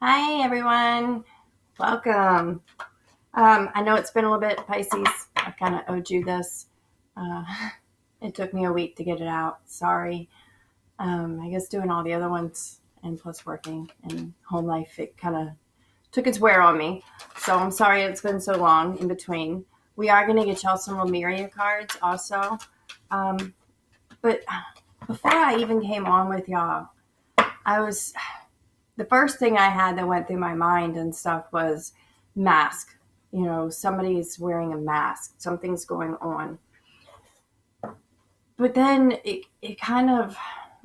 Hi, everyone. Welcome. I know it's been a little bit, Pisces. I kind of owed you this. Uh, it took me a week to get it out. Sorry. I guess doing all the other ones and plus working and home life, it kind of took its wear on me. So I'm sorry it's been so long in between. We are going to get y'all some Lemuria cards also. But before I even came on with y'all, the first thing I had that went through my mind and stuff was mask. Somebody's wearing a mask. Something's going on. But then it kind of,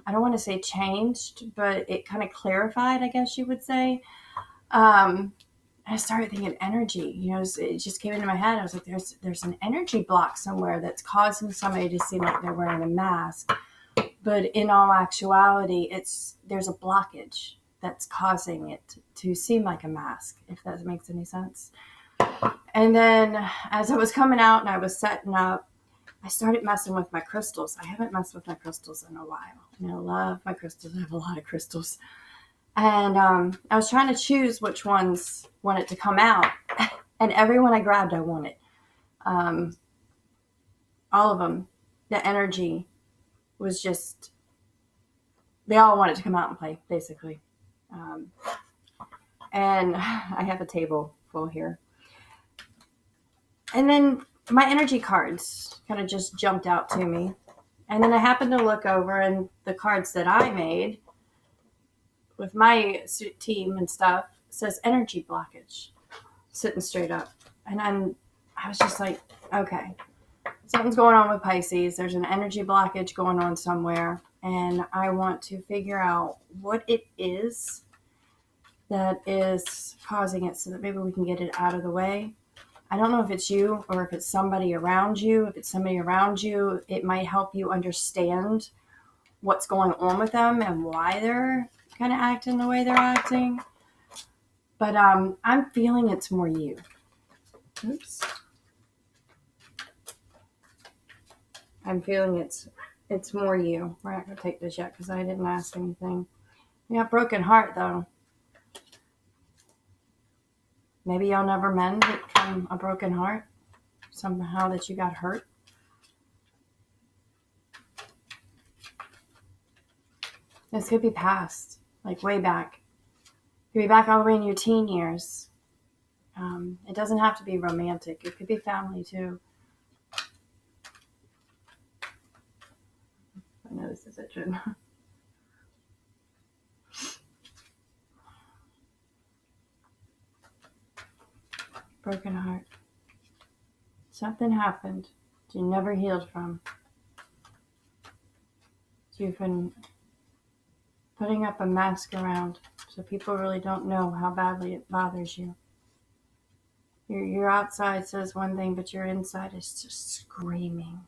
I don't want to say changed, but it kind of clarified, I guess you would say. I started thinking energy. It just came into my head. I was like, there's an energy block somewhere that's causing somebody to seem like they're wearing a mask. But in all actuality, there's a blockage that's causing it to seem like a mask, if that makes any sense. And then as I was coming out and I was setting up, I started messing with my crystals. I haven't messed with my crystals in a while. I love my crystals. I have a lot of crystals. And I was trying to choose which ones wanted to come out. And every one I grabbed, I wanted. All of them. The energy was just, they all wanted to come out and play, basically. And I have a table full here. And then my energy cards kind of just jumped out to me. And then I happened to look over, and the cards that I made with my team and stuff says energy blockage, sitting straight up. And I was just like, okay, something's going on with Pisces. There's an energy blockage going on somewhere. And I want to figure out what it is that is causing it so that maybe we can get it out of the way. I don't know if it's you or if it's somebody around you. If it's somebody around you, it might help you understand what's going on with them and why they're kind of acting the way they're acting. But I'm feeling it's more you. Oops. I'm feeling it's more you. We're not going to take this yet because I didn't ask anything. You got broken heart, though. Maybe y'all never mend it from a broken heart. Somehow that you got hurt. This could be past, like way back. It could be back all the way in your teen years. It doesn't have to be romantic. It could be family, too. I know this is itching. Broken heart. Something happened that you never healed from. You've been putting up a mask around so people really don't know how badly it bothers you. Your outside says one thing, but your inside is just screaming.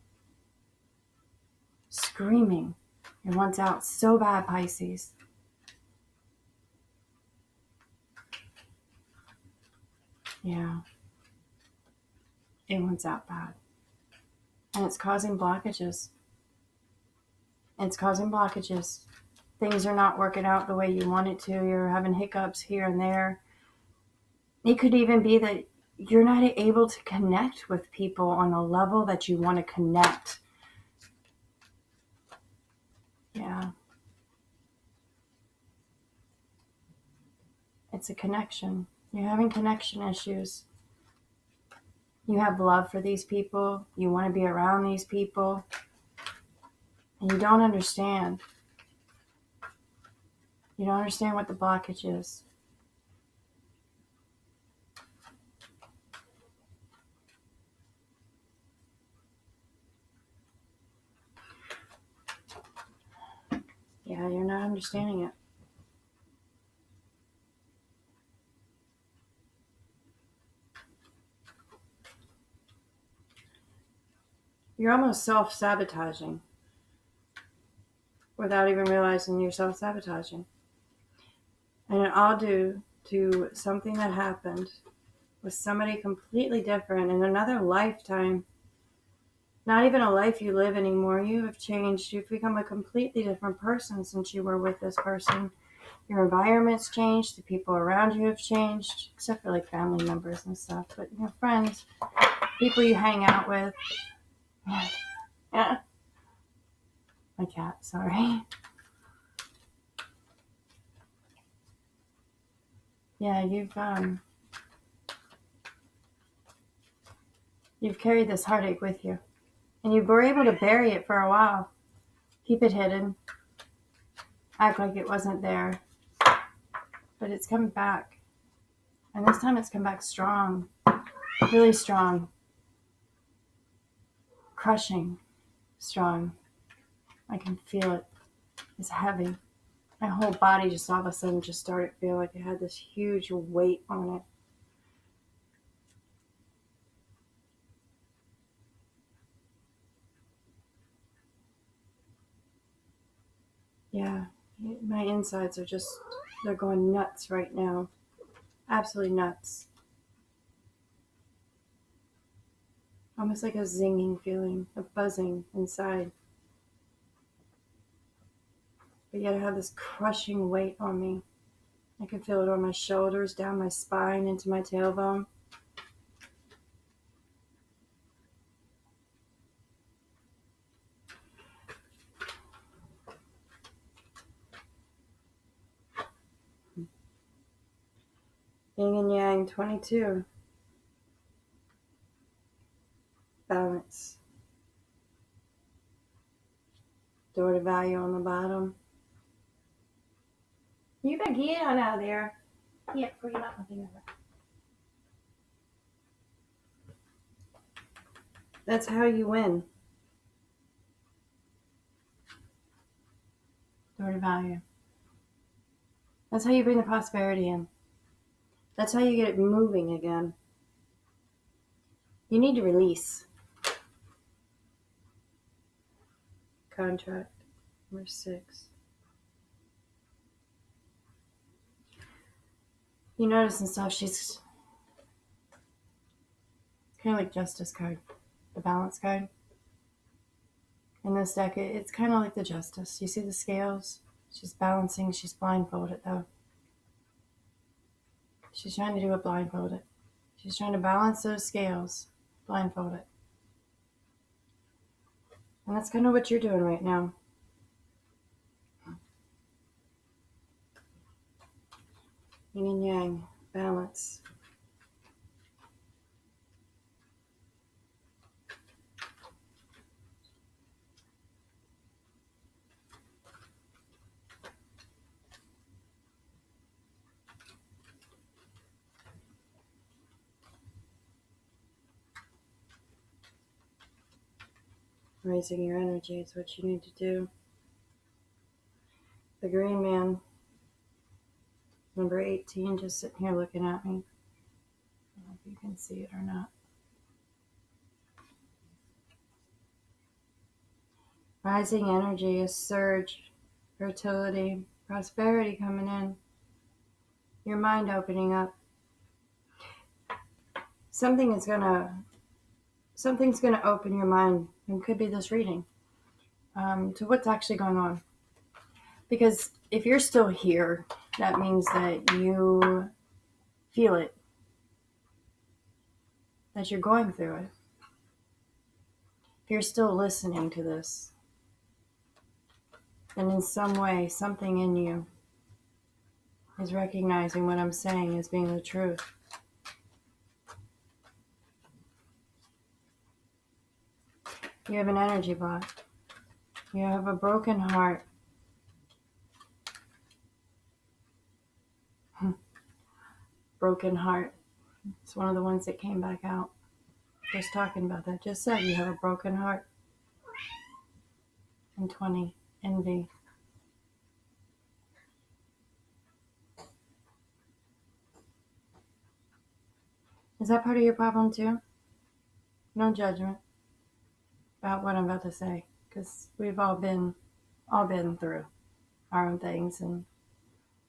Screaming. It wants out so bad, Pisces. Yeah. It wants out bad. And it's causing blockages. It's causing blockages. Things are not working out the way you want it to. You're having hiccups here and there. It could even be that you're not able to connect with people on a level that you want to connect. Yeah. It's a connection. You're having connection issues. You have love for these people. You want to be around these people. And you don't understand. You don't understand what the blockage is. Yeah, you're not understanding it. You're almost self-sabotaging without even realizing you're self-sabotaging. And it all due to something that happened with somebody completely different in another lifetime. Not even a life you live anymore. You have changed. You've become a completely different person since you were with this person. Your environment's changed. The people around you have changed, except for like family members and stuff. But friends, people you hang out with. Yeah. My cat, sorry. Yeah, you've carried this heartache with you. And you were able to bury it for a while. Keep it hidden. Act like it wasn't there. But it's coming back. And this time it's come back strong. Really strong. Crushing. Strong. I can feel it. It's heavy. My whole body just all of a sudden just started feeling like it had this huge weight on it. Yeah, my insides are they're going nuts right now. Absolutely nuts. Almost like a zinging feeling, a buzzing inside. But yet I have this crushing weight on me. I can feel it on my shoulders, down my spine, into my tailbone. Yin and Yang 22. Balance. Door to value on the bottom. You better get on out of there. Yeah, before you knock my thing over. That's how you win. Door to value. That's how you bring the prosperity in. That's how you get it moving again. You need to release. Contract number 6. You notice and stuff, she's kind of like Justice card, the Balance card. In this deck, it's kind of like the Justice. You see the scales? She's balancing. She's blindfolded, though. She's trying to do it blindfolded. She's trying to balance those scales blindfolded. And that's kind of what you're doing right now. Yin and Yang, balance. Raising your energy is what you need to do. The Green Man, number 18, just sitting here looking at me. I don't know if you can see it or not. Rising energy, a surge, fertility, prosperity coming in. Your mind opening up. Something's gonna open your mind, and could be this reading, to what's actually going on. Because if you're still here, that means that you feel it, that you're going through it. If you're still listening to this, then in some way, something in you is recognizing what I'm saying as being the truth. You have an energy block. You have a broken heart. Broken heart. It's one of the ones that came back out. Just talking about that. Just said you have a broken heart. And 20, envy. Is that part of your problem too? No judgment about what I'm about to say, because we've all been through our own things, and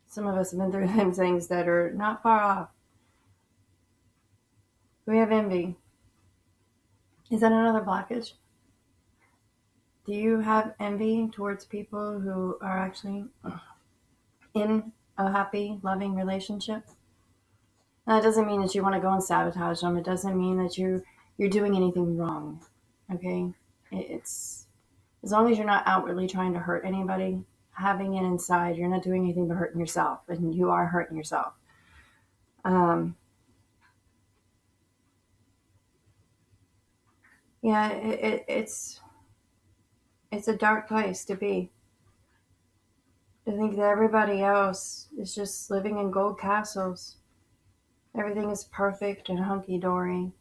some of us have been through things that are not far off. We have envy. Is that another blockage? Do you have envy towards people who are actually in a happy, loving relationship. And that doesn't mean that you want to go and sabotage them. It doesn't mean that you're doing anything wrong. Okay? It's as long as you're not outwardly trying to hurt anybody, having it inside, you're not doing anything but hurting yourself, and you are hurting yourself. Yeah, it's a dark place to be. To think that everybody else is just living in gold castles. Everything is perfect and hunky dory,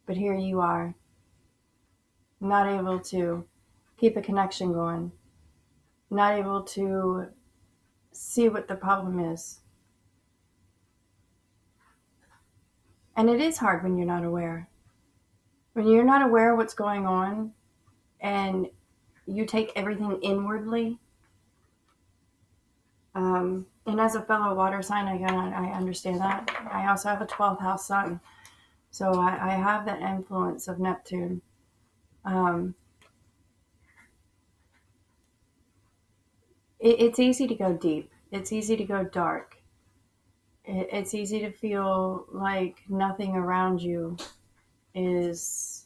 but here you are, not able to keep a connection going, not able to see what the problem is. And it is hard when you're not aware. When you're not aware of what's going on and you take everything inwardly. And as a fellow water sign, I understand that. I also have a 12th house sun. So I have that influence of Neptune. It's easy to go deep. It's easy to go dark. It's easy to feel like nothing around you is,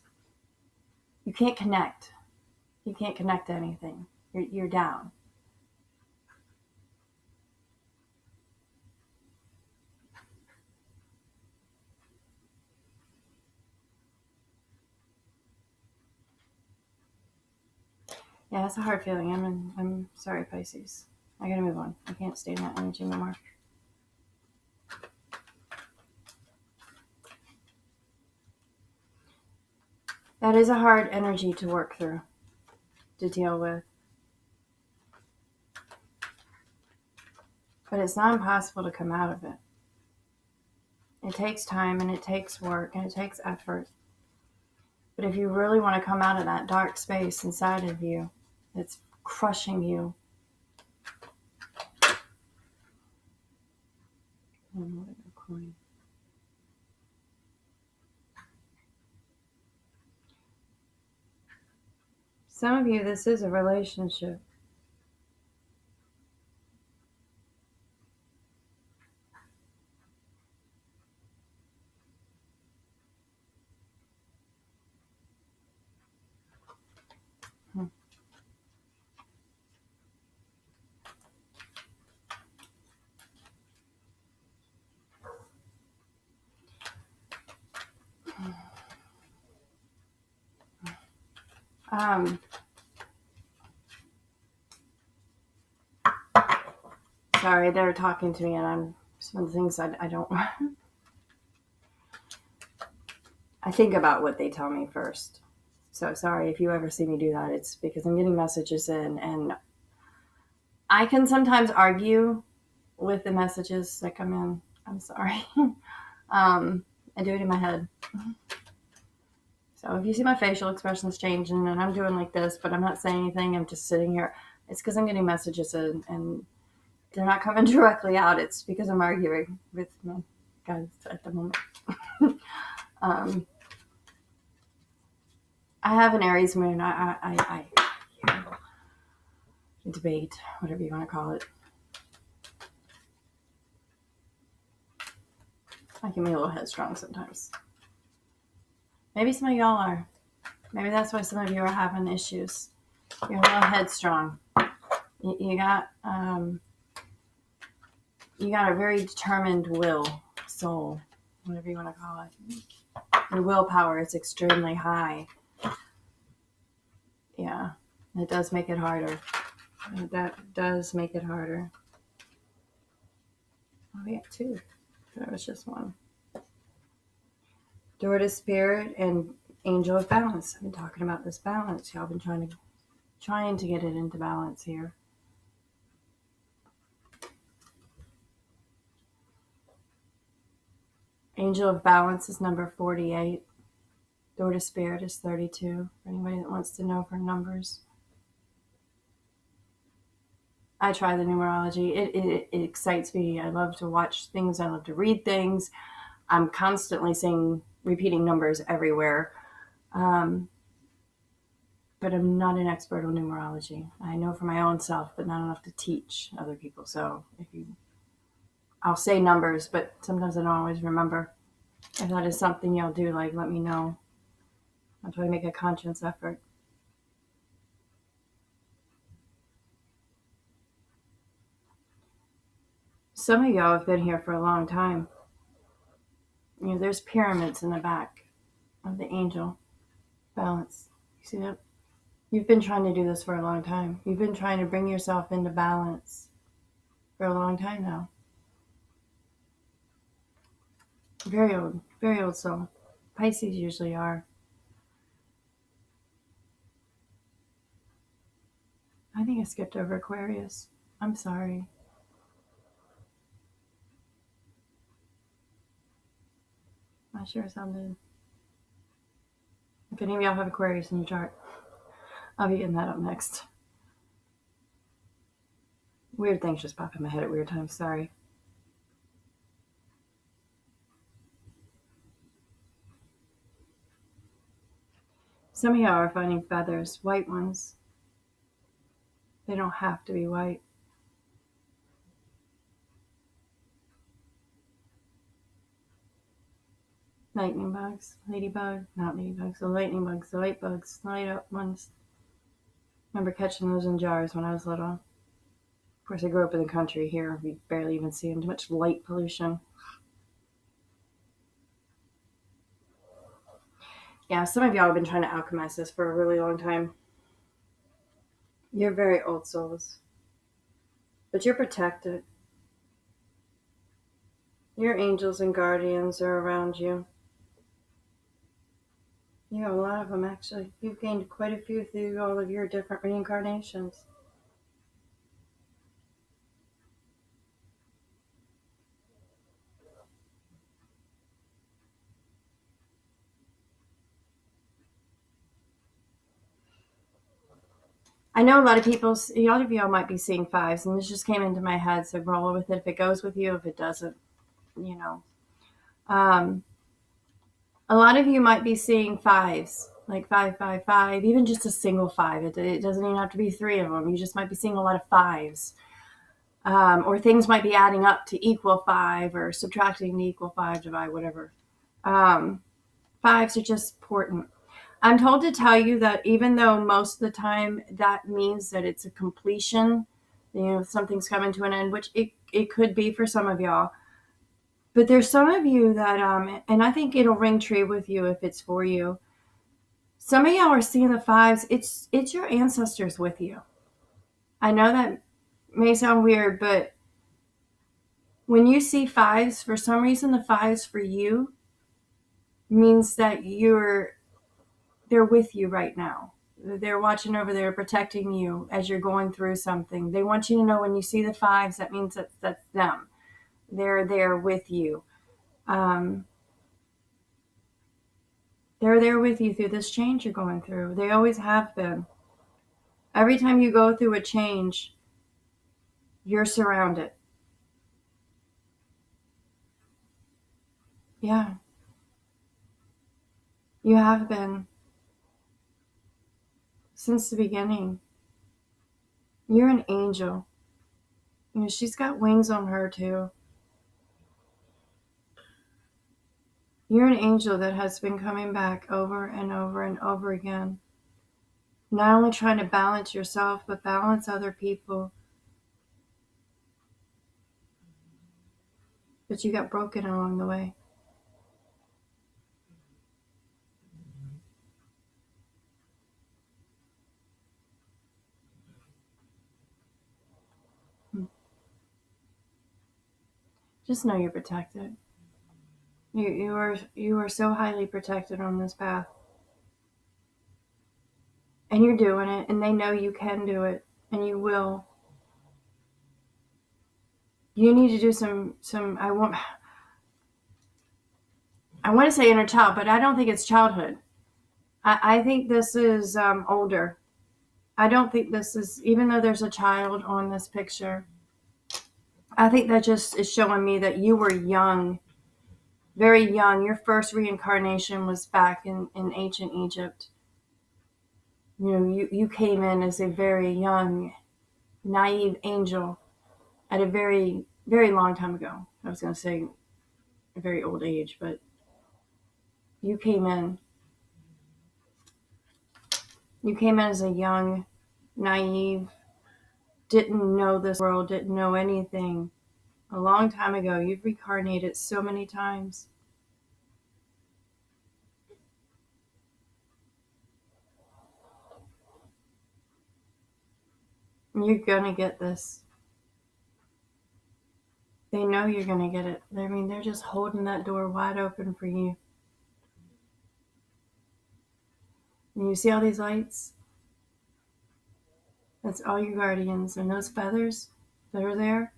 you can't connect. You can't connect to anything. You're down. Yeah, it's a hard feeling. I'm sorry, Pisces. I gotta move on. I can't stay in that energy no more. That is a hard energy to work through, to deal with. But it's not impossible to come out of it. It takes time and it takes work and it takes effort. But if you really want to come out of that dark space inside of you that's crushing you, some of you, this is a relationship. Sorry, they're talking to me, and I'm some of the things I don't. I think about what they tell me first. So sorry if you ever see me do that. It's because I'm getting messages in, and I can sometimes argue with the messages that come in. I'm sorry. I do it in my head. So if you see my facial expressions changing and I'm doing like this, but I'm not saying anything, I'm just sitting here, it's because I'm getting messages in and they're not coming directly out. It's because I'm arguing with my guys at the moment. I have an Aries moon. I debate, whatever you want to call it. I can be a little headstrong sometimes. Maybe some of y'all are. Maybe that's why some of you are having issues. You're a little headstrong. You got a very determined soul, whatever you want to call it. Your willpower is extremely high. Yeah, it does make it harder. That does make it harder. Oh, we have two. There was just one. Door to Spirit and Angel of Balance. I've been talking about this balance. Y'all been trying to get it into balance here. Angel of Balance is number 48. Door to Spirit is 32. For anybody that wants to know for numbers. I try the numerology. It excites me. I love to watch things. I love to read things. I'm constantly seeing repeating numbers everywhere. But I'm not an expert on numerology. I know for my own self, but not enough to teach other people. So if you I'll say numbers, but sometimes I don't always remember. If that is something y'all do, like, let me know. I'll try to make a conscious effort. Some of y'all have been here for a long time. There's pyramids in the back of the angel balance. You see that? You've been trying to do this for a long time. You've been trying to bring yourself into balance for a long time now. Very old soul. Pisces usually are. I think I skipped over Aquarius. I'm sorry. I sure sounded. If any of y'all have Aquarius in your chart, I'll be getting that up next. Weird things just pop in my head at weird times. Sorry. Some of y'all are finding feathers, white ones. They don't have to be white. Lightning bugs, ladybug, not ladybugs, the lightning bugs, the light bugs, light up ones. Remember catching those in jars when I was little. Of course, I grew up in the country here. We barely even see them. Too much light pollution. Yeah, some of y'all have been trying to alchemize this for a really long time. You're very old souls. But you're protected. Your angels and guardians are around you. You have a lot of them, actually. You've gained quite a few through all of your different reincarnations. I know a lot of y'all might be seeing fives, and this just came into my head, so roll with it if it goes with you. If it doesn't, you know. A lot of you might be seeing fives, like 555, even just a single five. It doesn't even have to be three of them. You just might be seeing a lot of fives. Or things might be adding up to equal five or subtracting to equal five, divide, whatever. Fives are just important. I'm told to tell you that even though most of the time that means that it's a completion, something's coming to an end, which it could be for some of y'all. But there's some of you that, and I think it'll ring true with you if it's for you. Some of y'all are seeing the fives. It's your ancestors with you. I know that may sound weird, but when you see fives, for some reason, the fives for you means that they're with you right now. They're watching over there, protecting you as you're going through something. They want you to know when you see the fives, that means that's them. They're there with you. They're there with you through this change you're going through. They always have been. Every time you go through a change, you're surrounded. Yeah. You have been. Since the beginning. You're an angel. She's got wings on her too. You're an angel that has been coming back over and over and over again. Not only trying to balance yourself, but balance other people. But you got broken along the way. Just know you're protected. You are so highly protected on this path. And you're doing it, and they know you can do it, and you will. You need to do some I want to say inner child, but I don't think it's childhood. I think this is older. I don't think this is, even though there's a child on this picture, I think that just is showing me that you were young, very young. Your first reincarnation was back in ancient Egypt. You came in as a very young, naive angel at a very, very long time ago. I was going to say a very old age, but you came in. You came in as a young, naive, didn't know this world, didn't know anything. A long time ago, you've reincarnated so many times. You're going to get this. They know you're going to get it. I mean, they're just holding that door wide open for you. And you see all these lights? That's all your guardians. And those feathers that are there,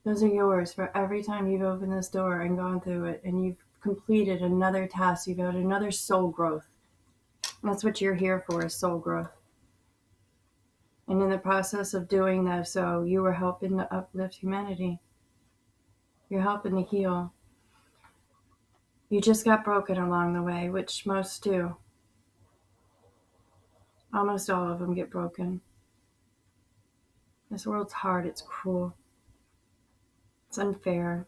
those are yours for every time you've opened this door and gone through it. And you've completed another task. You've got another soul growth. And that's what you're here for, is soul growth. And in the process of doing that, so you were helping to uplift humanity. You're helping to heal. You just got broken along the way, which most do. Almost all of them get broken. This world's hard. It's cruel. It's unfair.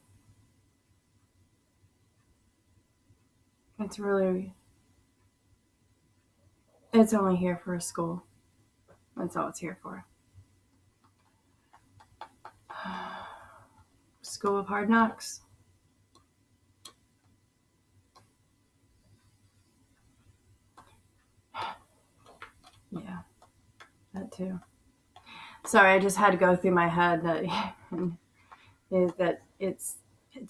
It's only here for a school. That's all it's here for. School of hard knocks. Yeah, that too. Sorry, I just had to go through my head that is that it's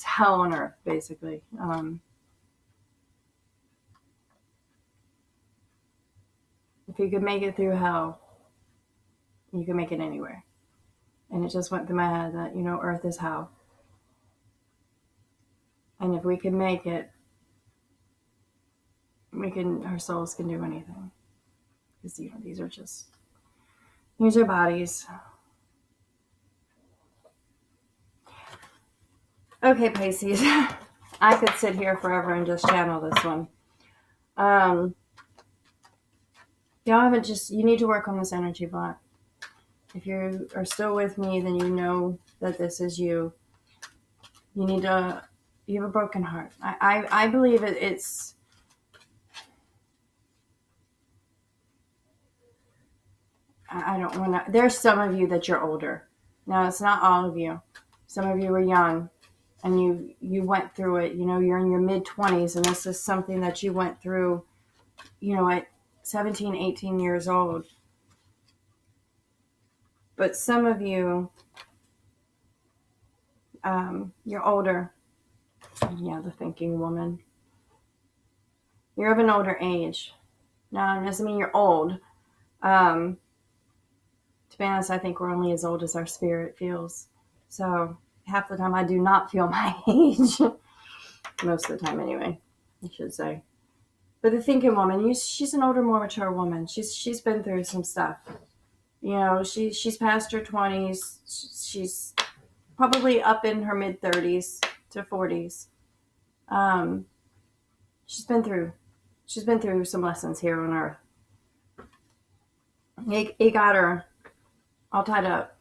hell on earth, basically. If you could make it through hell, you can make it anywhere. And it just went through my head that, earth is hell. And if we can make it, our souls can do anything. Because, these are bodies. Okay, Pisces. I could sit here forever and just channel this one. You need to work on this energy block. If you are still with me, then you know that this is you. You have a broken heart. I believe it's, I don't want to, there's some of you that you're older. Now, it's not all of you. Some of you are young and you went through it. You're in your mid-20s, and this is something that you went through, at 17, 18 years old. But some of you, you're older. Yeah, the thinking woman. You're of an older age. Now, it doesn't mean you're old. To be honest, I think we're only as old as our spirit feels. So half the time I do not feel my age. Most of the time anyway, I should say. But the thinking woman, she's an older, more mature woman. She's been through some stuff. She's past her 20s. She's probably up in her mid-30s to 40s. She's been through some lessons here on Earth. It got her all tied up,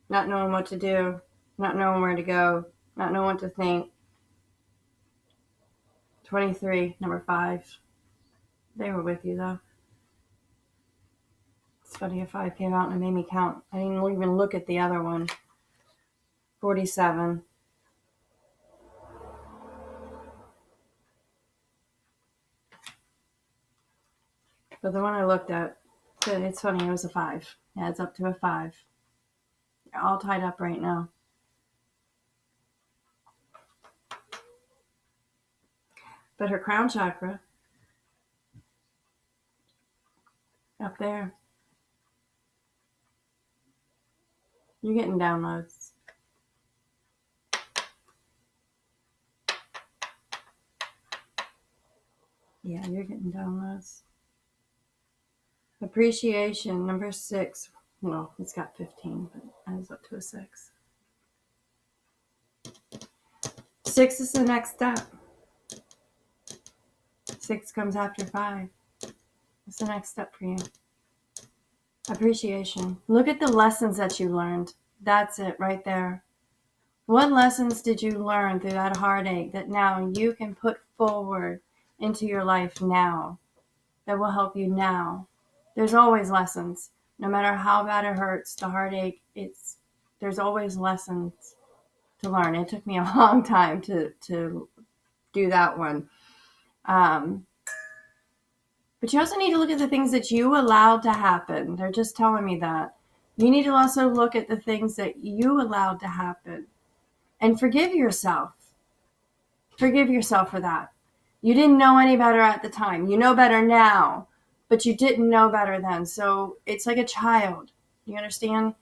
not knowing what to do, not knowing where to go, not knowing what to think. 23, number 5. They were with you, though. It's funny, a 5 came out and it made me count. I didn't even look at the other one. 47. But the one I looked at, it's funny, it was a 5. Yeah, it's up to a 5. They're all tied up right now. But her crown chakra, up there, you're getting downloads. Yeah, you're getting downloads. Appreciation, number 6. Well, it's got 15, but ends up to a 6. 6 is the next step. 6 comes after 5. What's the next step for you? Appreciation. Look at the lessons that you learned. That's it right there. What lessons did you learn through that heartache that now you can put forward into your life now that will help you now? There's always lessons. No matter how bad it hurts, the heartache, there's always lessons to learn. It took me a long time to do that one. But you also need to look at the things that you allowed to happen. They're just telling me that. You need to also look at the things that you allowed to happen and forgive yourself. Forgive yourself for that. You didn't know any better at the time. You know better now, but you didn't know better then. So it's like a child. You understand?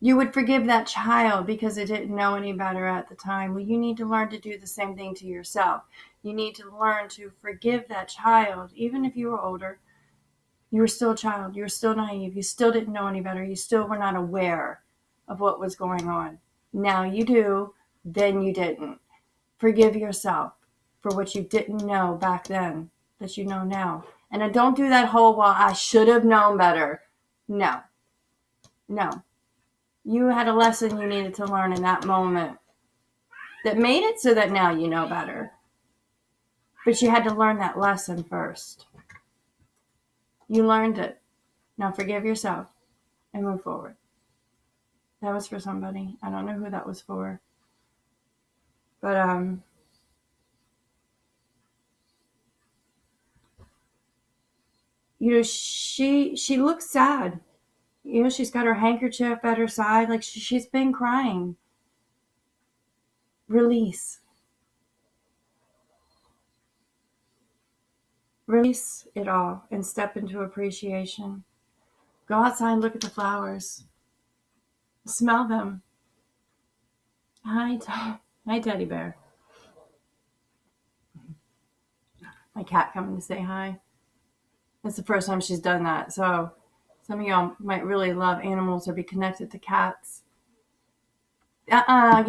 You would forgive that child because it didn't know any better at the time. Well, you need to learn to do the same thing to yourself. You need to learn to forgive that child, even if you were older. You were still a child. You were still naive. You still didn't know any better. You still were not aware of what was going on. Now you do, then you didn't. Forgive yourself for what you didn't know back then that you know now. And I don't do that whole, well, I should have known better. No. You had a lesson you needed to learn in that moment that made it so that now you know better. But you had to learn that lesson first. You learned it. Now forgive yourself and move forward. That was for somebody. I don't know who that was for. But she looks sad. She's got her handkerchief at her side, like she's been crying. Release. Release it all and step into appreciation. Go outside and look at the flowers. Smell them. Hi, Teddy Bear. My cat coming to say hi. That's the first time she's done that. So some of y'all might really love animals or be connected to cats.